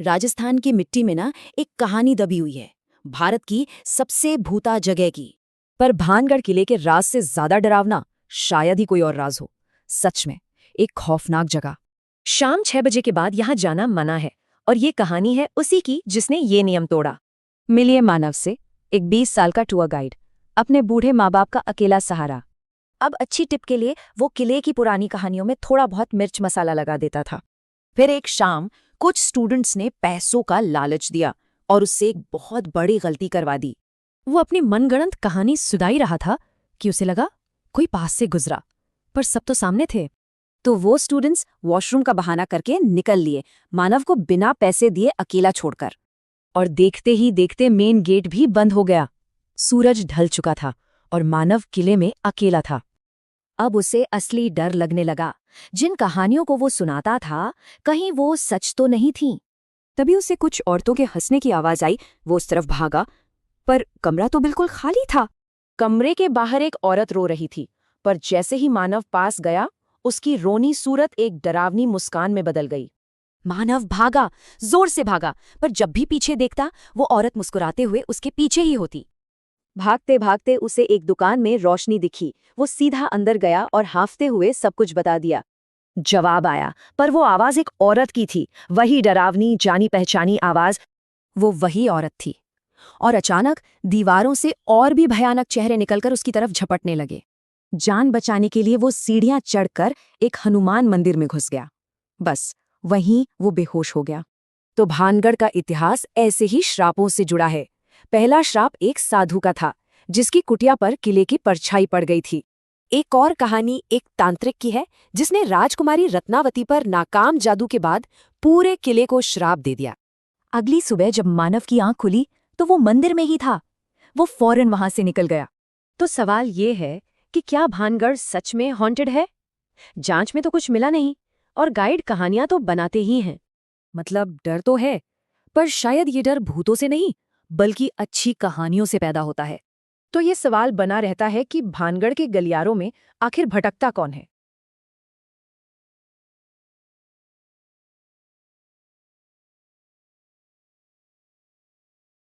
राजस्थान की मिट्टी में ना एक कहानी दबी हुई है, भारत की सबसे भूता जगह की। पर भानगढ़ किले के राज से ज्यादा डरावना शायद ही कोई और राज हो। सच में एक खौफनाक जगह। शाम 6 बजे के बाद यहाँ जाना मना है, और ये कहानी है उसी की जिसने ये नियम तोड़ा। मिलिए मानव से, एक 20 साल का टूर गाइड, अपने बूढ़े माँ बाप का अकेला सहारा। अब अच्छी टिप के लिए वो किले की पुरानी कहानियों में थोड़ा बहुत मिर्च मसाला लगा देता था। फिर एक शाम कुछ स्टूडेंट्स ने पैसों का लालच दिया और उससे एक बहुत बड़ी गलती करवा दी। वो अपनी मनगढ़ंत कहानी सुनाई रहा था कि उसे लगा कोई पास से गुजरा, पर सब तो सामने थे। तो वो स्टूडेंट्स वॉशरूम का बहाना करके निकल लिए, मानव को बिना पैसे दिए अकेला छोड़कर। और देखते ही देखते मेन गेट भी बंद हो गया। सूरज ढल चुका था और मानव किले में अकेला था। अब उसे असली डर लगने लगा। जिन कहानियों को वो सुनाता था, कहीं वो सच तो नहीं थीं। तभी उसे कुछ औरतों के हंसने की आवाज आई। वो उस तरफ भागा, पर कमरा तो बिल्कुल खाली था। कमरे के बाहर एक औरत रो रही थी, पर जैसे ही मानव पास गया, उसकी रोनी सूरत एक डरावनी मुस्कान में बदल गई। मानव भागा, जोर से भागा, पर जब भी पीछे देखता वो औरत मुस्कुराते हुए उसके पीछे ही होती। भागते भागते उसे एक दुकान में रोशनी दिखी। वो सीधा अंदर गया और हांफते हुए सब कुछ बता दिया। जवाब आया, पर वो आवाज एक औरत की थी, वही डरावनी जानी पहचानी आवाज। वो वही औरत थी। और अचानक दीवारों से और भी भयानक चेहरे निकलकर उसकी तरफ झपटने लगे। जान बचाने के लिए वो सीढ़ियां चढ़कर एक हनुमान मंदिर में घुस गया। बस वहीं वो बेहोश हो गया। तो भानगढ़ का इतिहास ऐसे ही श्रापों से जुड़ा है। पहला श्राप एक साधु का था, जिसकी कुटिया पर किले की परछाई पड़ गई थी। एक और कहानी एक तांत्रिक की है, जिसने राजकुमारी रत्नावती पर नाकाम जादू के बाद पूरे किले को श्राप दे दिया। अगली सुबह जब मानव की आंख खुली तो वो मंदिर में ही था। वो फौरन वहां से निकल गया। तो सवाल ये है कि क्या भानगढ़ सच में हॉन्टेड है? जांच में तो कुछ मिला नहीं, और गाइड कहानियां तो बनाते ही हैं। मतलब डर तो है, पर शायद ये डर भूतों से नहीं, बल्कि अच्छी कहानियों से पैदा होता है। तो ये सवाल बना रहता है कि भानगढ़ के गलियारों में आखिर भटकता कौन है।